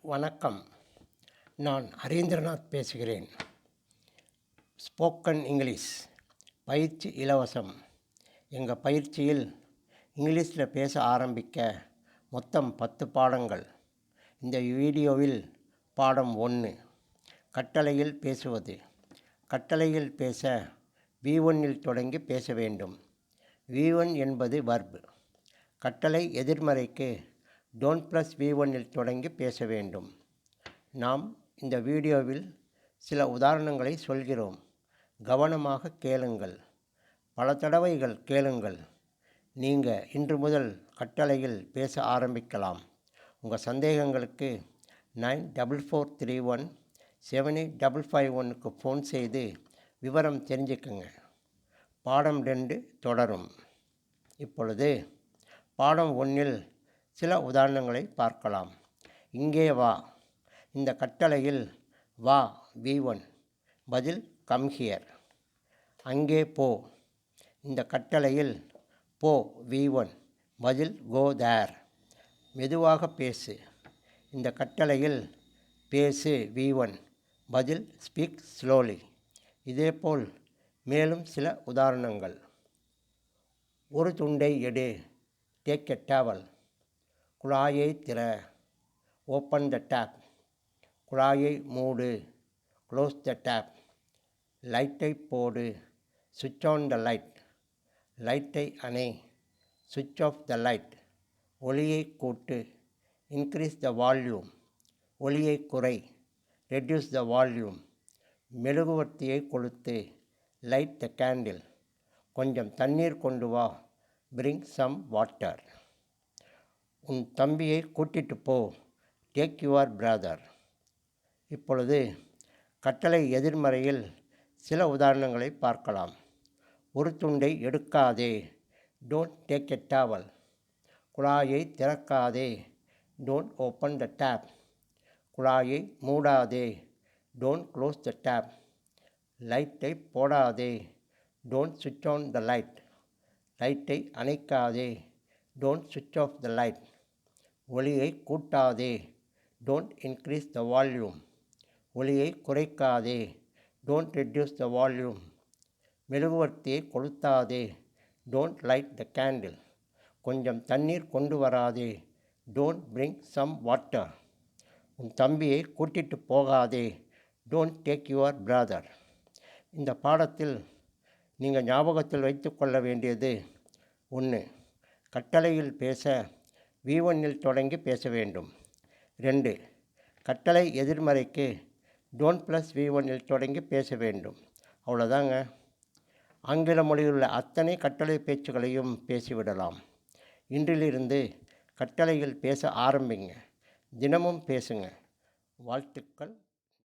வணக்கம். நான் ஹரீந்திரநாத் பேசுகிறேன். ஸ்போக்கன் இங்கிலீஷ் பயிற்சி இலவசம். எங்கள் பயிற்சியில் இங்கிலீஷில் பேச ஆரம்பிக்க மொத்தம் 10 பாடங்கள். இந்த வீடியோவில் பாடம் 1, கட்டளையில் பேசுவது. கட்டளையில் பேச V1 தொடங்கி பேச வேண்டும். V1 என்பது வர்ப். கட்டளை எதிர்மறைக்கு டோன்ட் ப்ளஸ் V1 தொடங்கி பேச வேண்டும். நாம் இந்த வீடியோவில் சில உதாரணங்களை சொல்கிறோம். கவனமாக கேளுங்கள். பல தடவைகள் கேளுங்கள். நீங்கள் இன்று முதல் கட்டளையில் பேச ஆரம்பிக்கலாம். உங்கள் சந்தேகங்களுக்கு 9443178551க்கு ஃபோன் செய்து விவரம் தெரிஞ்சுக்குங்க. பாடம் 2 தொடரும். இப்பொழுது பாடம் 1இல் சில உதாரணங்களை பார்க்கலாம். இங்கே வா. இந்த கட்டளையில் வா V1, பதில் கம் ஹியர். அங்கே போ. இந்த கட்டளையில் போ V1, பதில் கோ தேர். மெதுவாக பேசு. இந்த கட்டளையில் பேசு V1, பதில் ஸ்பீக் ஸ்லோலி. இதேபோல் மேலும் சில உதாரணங்கள். ஒரு துண்டை எடு, டேக் எ டவல். குழாயை திற, ஓப்பன் த டேப். குழாயை மூடு, க்ளோஸ் த டேப். லைட்டை போடு, சுவிட்ச் ஆன் த லைட். லைட்டை அணை, சுவிட்ச் ஆஃப் த லைட். ஒலியை கூட்டு, இன்க்ரீஸ் த வால்யூம். ஒலியை குறை, ரெடியூஸ் த வால்யூம். மெழுகுவர்த்தியை கொளுத்து, லைட் த கேண்டில். கொஞ்சம் தண்ணீர் கொண்டு வா, பிரிங் சம் வாட்டர். உன் தம்பியை கூட்டிட்டு போ, டேக் யுவர் பிரதர். இப்பொழுது கட்டளை எதிர்மறையில் சில உதாரணங்களை பார்க்கலாம். ஒரு துண்டை எடுக்காதே, டோன்ட் டேக் எ டவல். குழாயை திறக்காதே, டோன்ட் ஓப்பன் த டேப். குழாயை மூடாதே, டோன்ட் க்ளோஸ் த டேப். லைட்டை போடாதே, டோன்ட் சுவிட்ச் ஆன் த லைட். லைட்டை அணைக்காதே, டோன்ட் சுவிட்ச் ஆஃப் த லைட். ஒலியை கூட்டாதே, டோன்ட் இன்க்ரீஸ் த வால்யூம். ஒலியை குறைக்காதே, டோன்ட் ரெடியூஸ் த வால்யூம். மெழுகுவர்த்தியை கொளுத்தாதே, டோன்ட் லைட் த கேண்டில். கொஞ்சம் தண்ணீர் கொண்டு வராதே, டோன்ட் பிரிங் சம் வாட்டர். உன் தம்பியை கூட்டிட்டு போகாதே, டோன்ட் டேக் யுவர் பிரதர். இந்த பாடத்தில் நீங்கள் ஞாபகத்தில் வைத்து கொள்ள வேண்டியது: 1. கட்டளையில் பேச V1 தொடங்கி பேச வேண்டும். 2. கட்டளை எதிர்மறைக்கு டோன்ட் ப்ளஸ் V1 தொடங்கி பேச வேண்டும். அவ்வளோதாங்க. ஆங்கில மொழியில் உள்ள அத்தனை கட்டளை பேச்சுகளையும் பேசிவிடலாம். இன்றிலிருந்து கட்டளையில் பேச ஆரம்பிங்க. தினமும் பேசுங்க. வாழ்த்துக்கள்.